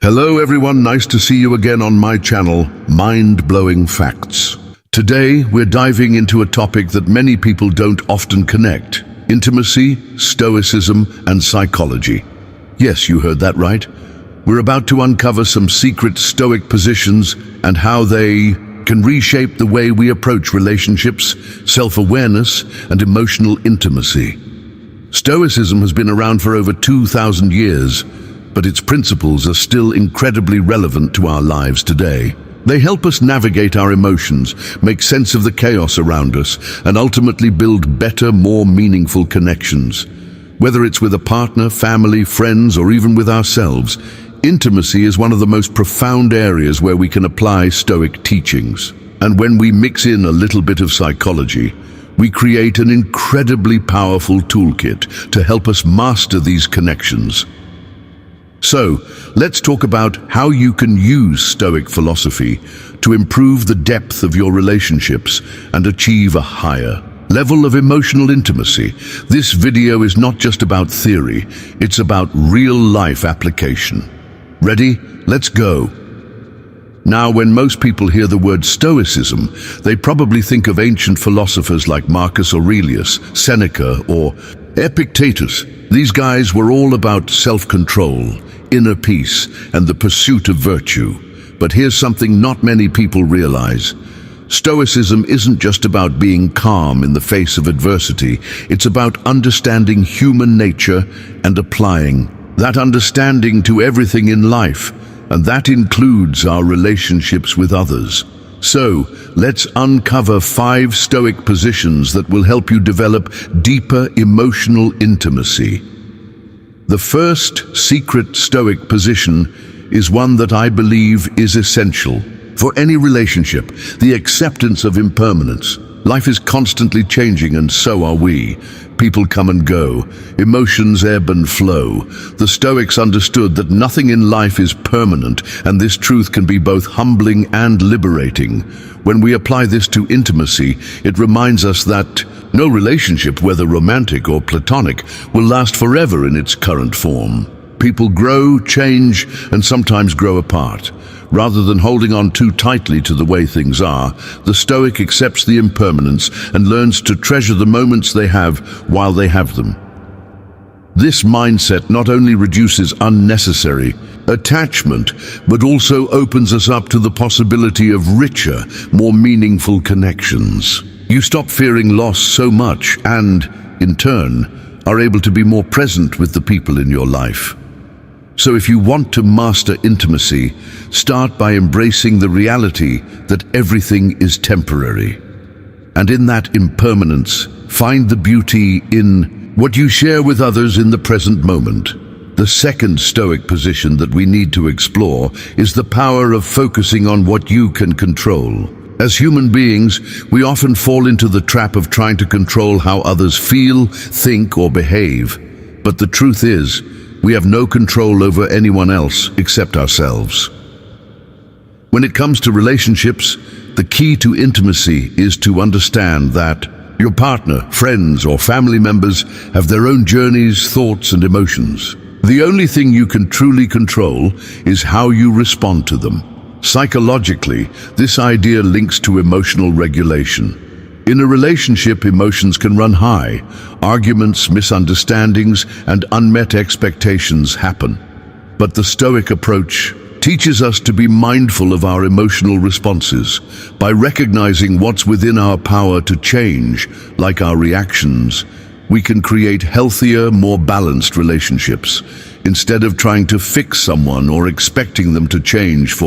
Hello everyone, nice to see you again on my channel, Mind-Blowing Facts. Today we're diving into a topic that many people don't often connect: intimacy, stoicism, and psychology. Yes, you heard that right. We're about to uncover some secret Stoic positions and how they can reshape the way we approach relationships, self-awareness, and emotional intimacy. Stoicism has been around for over 2,000 years, but its principles are still incredibly relevant to our lives today. They help us navigate our emotions, make sense of the chaos around us, and ultimately build better, more meaningful connections. Whether it's with a partner, family, friends, or even with ourselves, intimacy is one of the most profound areas where we can apply Stoic teachings. And when we mix in a little bit of psychology, we create an incredibly powerful toolkit to help us master these connections. So, let's talk about how you can use Stoic philosophy to improve the depth of your relationships and achieve a higher level of emotional intimacy. This video is not just about theory, it's about real-life application. Ready? Let's go. Now, when most people hear the word Stoicism, they probably think of ancient philosophers like Marcus Aurelius, Seneca, or Epictetus. These guys were all about self-control, inner peace, and the pursuit of virtue. But here's something not many people realize. Stoicism isn't just about being calm in the face of adversity. It's about understanding human nature and applying that understanding to everything in life, and that includes our relationships with others. So, let's uncover 5 Stoic positions that will help you develop deeper emotional intimacy. The first secret Stoic position is one that I believe is essential for any relationship: the acceptance of impermanence. Life is constantly changing, and so are we. People come and go, emotions ebb and flow. The Stoics understood that nothing in life is permanent, and this truth can be both humbling and liberating. When we apply this to intimacy, it reminds us that no relationship, whether romantic or platonic, will last forever in its current form. People grow, change, and sometimes grow apart. Rather than holding on too tightly to the way things are, the Stoic accepts the impermanence and learns to treasure the moments they have while they have them. This mindset not only reduces unnecessary attachment, but also opens us up to the possibility of richer, more meaningful connections. You stop fearing loss so much and, in turn, are able to be more present with the people in your life. So if you want to master intimacy, start by embracing the reality that everything is temporary. And in that impermanence, find the beauty in what you share with others in the present moment. The second Stoic position that we need to explore is the power of focusing on what you can control. As human beings, we often fall into the trap of trying to control how others feel, think, or behave. But the truth is, we have no control over anyone else except ourselves. When it comes to relationships, the key to intimacy is to understand that your partner, friends, or family members have their own journeys, thoughts, and emotions. The only thing you can truly control is how you respond to them. Psychologically, this idea links to emotional regulation. In a relationship, emotions can run high. Arguments, misunderstandings, and unmet expectations happen. But the Stoic approach teaches us to be mindful of our emotional responses. By recognizing what's within our power to change, like our reactions, we can create healthier, more balanced relationships. Instead of trying to fix someone or expecting them to change,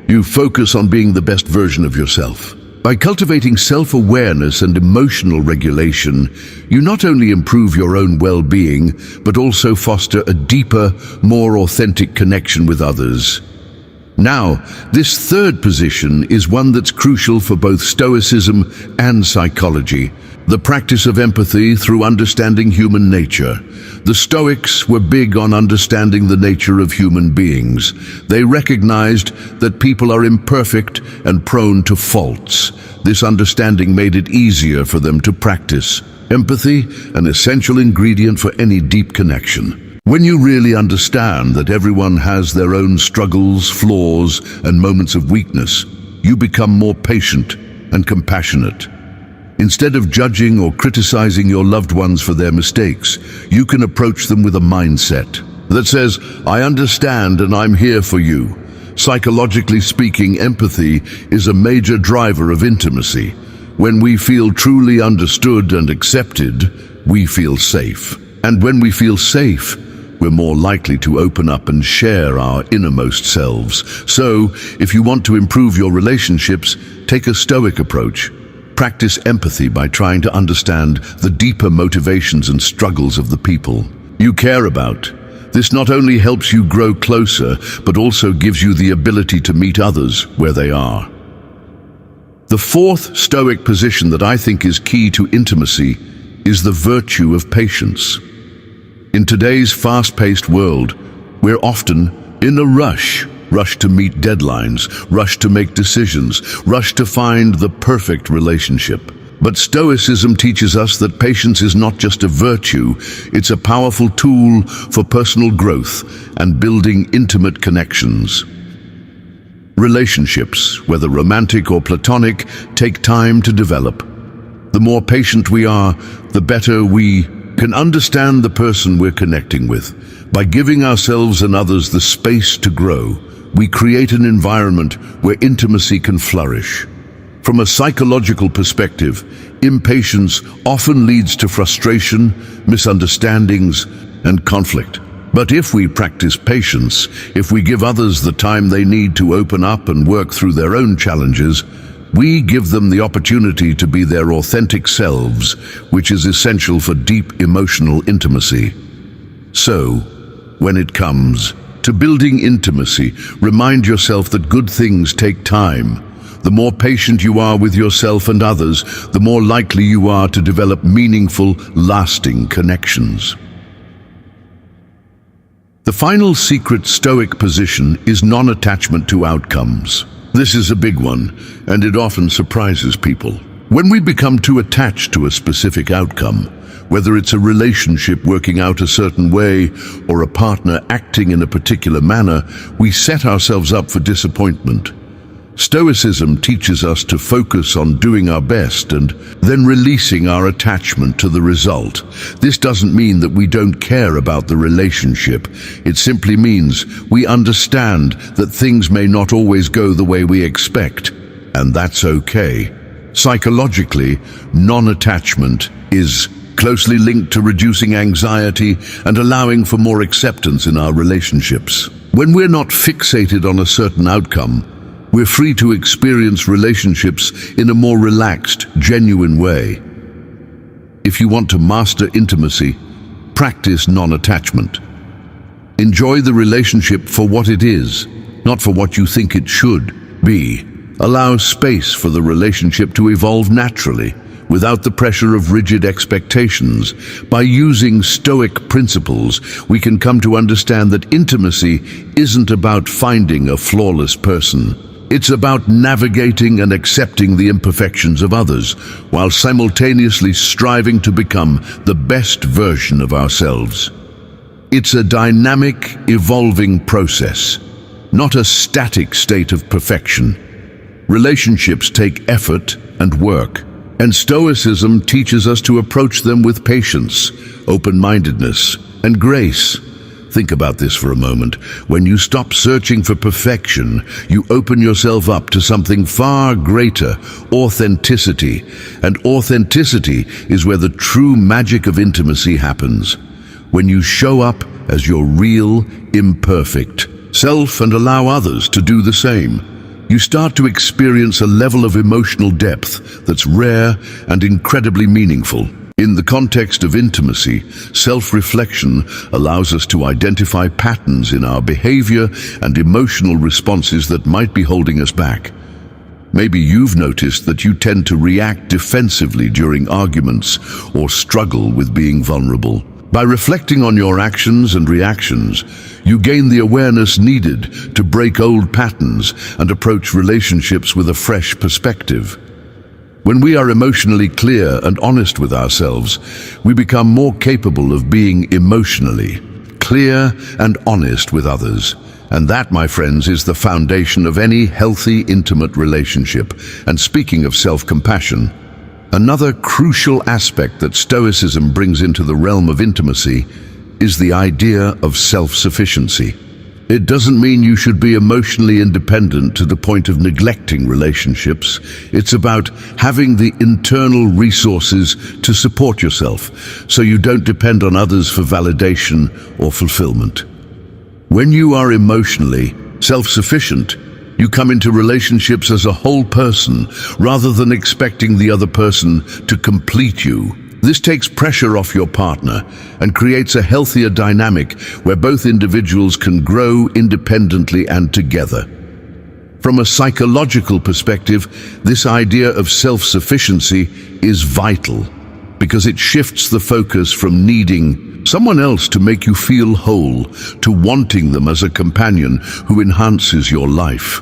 you focus on being the best version of yourself. By cultivating self-awareness and emotional regulation, you not only improve your own well-being, but also foster a deeper, more authentic connection with others. Now, this third position is one that's crucial for both Stoicism and psychology: the practice of empathy through understanding human nature. The Stoics were big on understanding the nature of human beings. They recognized that people are imperfect and prone to faults. This understanding made it easier for them to practice empathy, an essential ingredient for any deep connection. When you really understand that everyone has their own struggles, flaws, and moments of weakness, you become more patient and compassionate. Instead of judging or criticizing your loved ones for their mistakes, you can approach them with a mindset that says, "I understand and I'm here for you." Psychologically speaking, empathy is a major driver of intimacy. When we feel truly understood and accepted, we feel safe. And when we feel safe, we're more likely to open up and share our innermost selves. So, if you want to improve your relationships, take a Stoic approach. Practice empathy by trying to understand the deeper motivations and struggles of the people you care about. This not only helps you grow closer, but also gives you the ability to meet others where they are. The fourth Stoic position that I think is key to intimacy is the virtue of patience. In today's fast-paced world, we're often in a rush to meet deadlines, rush to make decisions, rush to find the perfect relationship. But Stoicism teaches us that patience is not just a virtue, it's a powerful tool for personal growth and building intimate connections. Relationships, whether romantic or platonic, take time to develop. The more patient we are, the better we can understand the person we're connecting with. By giving ourselves and others the space to grow, we create an environment where intimacy can flourish. From a psychological perspective, impatience often leads to frustration, misunderstandings, and conflict. But if we practice patience, if we give others the time they need to open up and work through their own challenges, we give them the opportunity to be their authentic selves, which is essential for deep emotional intimacy. So, when it comes to building intimacy, remind yourself that good things take time. The more patient you are with yourself and others, the more likely you are to develop meaningful, lasting connections. The final secret Stoic position is non-attachment to outcomes. This is a big one, and it often surprises people. When we become too attached to a specific outcome, whether it's a relationship working out a certain way or a partner acting in a particular manner, we set ourselves up for disappointment. Stoicism teaches us to focus on doing our best and then releasing our attachment to the result. This doesn't mean that we don't care about the relationship. It simply means we understand that things may not always go the way we expect, and that's okay. Psychologically, non-attachment is closely linked to reducing anxiety and allowing for more acceptance in our relationships. When we're not fixated on a certain outcome, we're free to experience relationships in a more relaxed, genuine way. If you want to master intimacy, practice non-attachment. Enjoy the relationship for what it is, not for what you think it should be. Allow space for the relationship to evolve naturally, without the pressure of rigid expectations. By using Stoic principles, we can come to understand that intimacy isn't about finding a flawless person. It's about navigating and accepting the imperfections of others, while simultaneously striving to become the best version of ourselves. It's a dynamic, evolving process, not a static state of perfection. Relationships take effort and work, and Stoicism teaches us to approach them with patience, open-mindedness, and grace. Think about this for a moment. When you stop searching for perfection, you open yourself up to something far greater, authenticity. And authenticity is where the true magic of intimacy happens. When you show up as your real, imperfect self and allow others to do the same, you start to experience a level of emotional depth that's rare and incredibly meaningful. In the context of intimacy, self-reflection allows us to identify patterns in our behavior and emotional responses that might be holding us back. Maybe you've noticed that you tend to react defensively during arguments or struggle with being vulnerable. By reflecting on your actions and reactions, you gain the awareness needed to break old patterns and approach relationships with a fresh perspective. When we are emotionally clear and honest with ourselves, we become more capable of being emotionally clear and honest with others. And that, my friends, is the foundation of any healthy, intimate relationship. And speaking of self-compassion, another crucial aspect that Stoicism brings into the realm of intimacy is the idea of self-sufficiency. It doesn't mean you should be emotionally independent to the point of neglecting relationships. It's about having the internal resources to support yourself, so you don't depend on others for validation or fulfillment. When you are emotionally self-sufficient, you come into relationships as a whole person, rather than expecting the other person to complete you. This takes pressure off your partner and creates a healthier dynamic where both individuals can grow independently and together. From a psychological perspective, this idea of self-sufficiency is vital because it shifts the focus from needing someone else to make you feel whole to wanting them as a companion who enhances your life.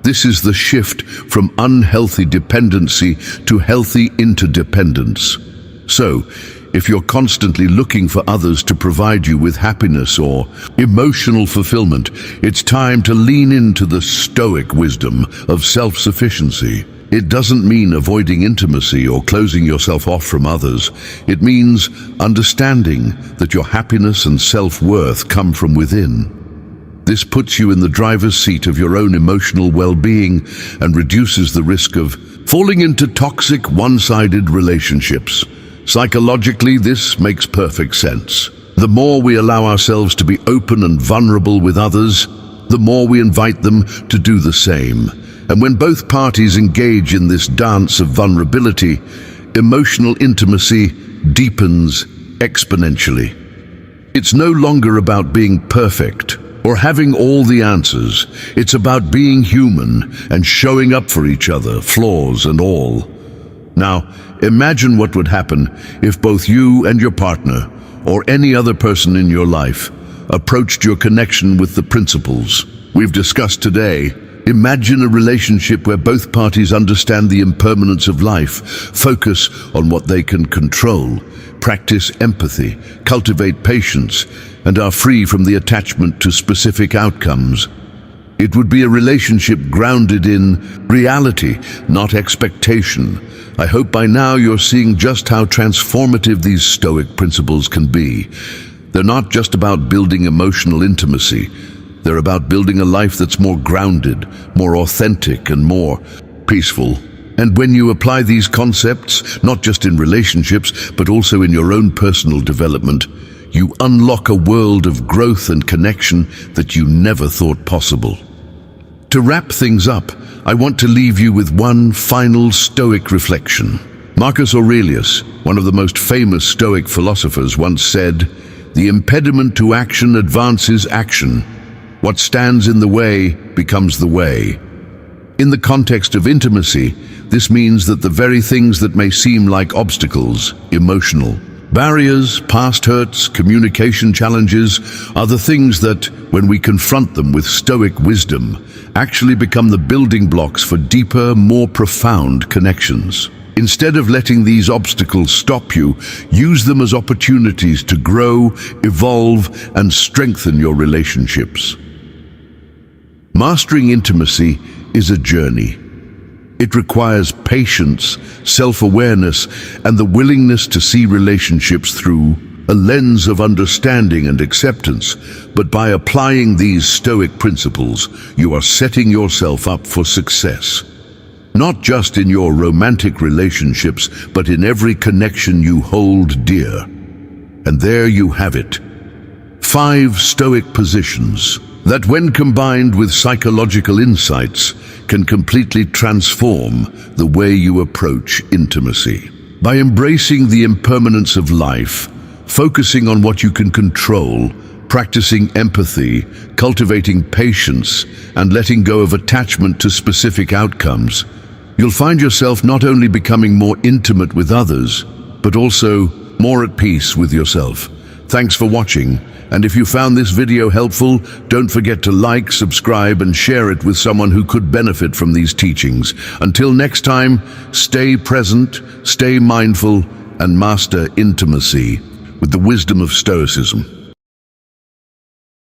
This is the shift from unhealthy dependency to healthy interdependence. So, if you're constantly looking for others to provide you with happiness or emotional fulfillment, it's time to lean into the Stoic wisdom of self-sufficiency. It doesn't mean avoiding intimacy or closing yourself off from others. It means understanding that your happiness and self-worth come from within. This puts you in the driver's seat of your own emotional well-being and reduces the risk of falling into toxic, one-sided relationships. Psychologically, this makes perfect sense. The more we allow ourselves to be open and vulnerable with others, the more we invite them to do the same. And when both parties engage in this dance of vulnerability, emotional intimacy deepens exponentially. It's no longer about being perfect or having all the answers. It's about being human and showing up for each other, flaws and all. Now, imagine what would happen if both you and your partner, or any other person in your life, approached your connection with the principles we've discussed today. Imagine a relationship where both parties understand the impermanence of life, focus on what they can control, practice empathy, cultivate patience, and are free from the attachment to specific outcomes. It would be a relationship grounded in reality, not expectation. I hope by now you're seeing just how transformative these Stoic principles can be. They're not just about building emotional intimacy. They're about building a life that's more grounded, more authentic, and more peaceful. And when you apply these concepts, not just in relationships, but also in your own personal development, you unlock a world of growth and connection that you never thought possible. To wrap things up, I want to leave you with one final Stoic reflection. Marcus Aurelius, one of the most famous Stoic philosophers, once said, "The impediment to action advances action. What stands in the way becomes the way." In the context of intimacy, this means that the very things that may seem like obstacles, emotional barriers, past hurts, communication challenges, are the things that, when we confront them with Stoic wisdom, actually become the building blocks for deeper, more profound connections. Instead of letting these obstacles stop you, use them as opportunities to grow, evolve, and strengthen your relationships. Mastering intimacy is a journey. It requires patience, self-awareness, and the willingness to see relationships through a lens of understanding and acceptance. But by applying these Stoic principles, you are setting yourself up for success. Not just in your romantic relationships, but in every connection you hold dear. And there you have it. 5 Stoic positions that, when combined with psychological insights, can completely transform the way you approach intimacy. By embracing the impermanence of life, focusing on what you can control, practicing empathy, cultivating patience, and letting go of attachment to specific outcomes, you'll find yourself not only becoming more intimate with others, but also more at peace with yourself. Thanks for watching. And if you found this video helpful, don't forget to like, subscribe, and share it with someone who could benefit from these teachings. Until next time, stay present, stay mindful, and master intimacy with the wisdom of Stoicism.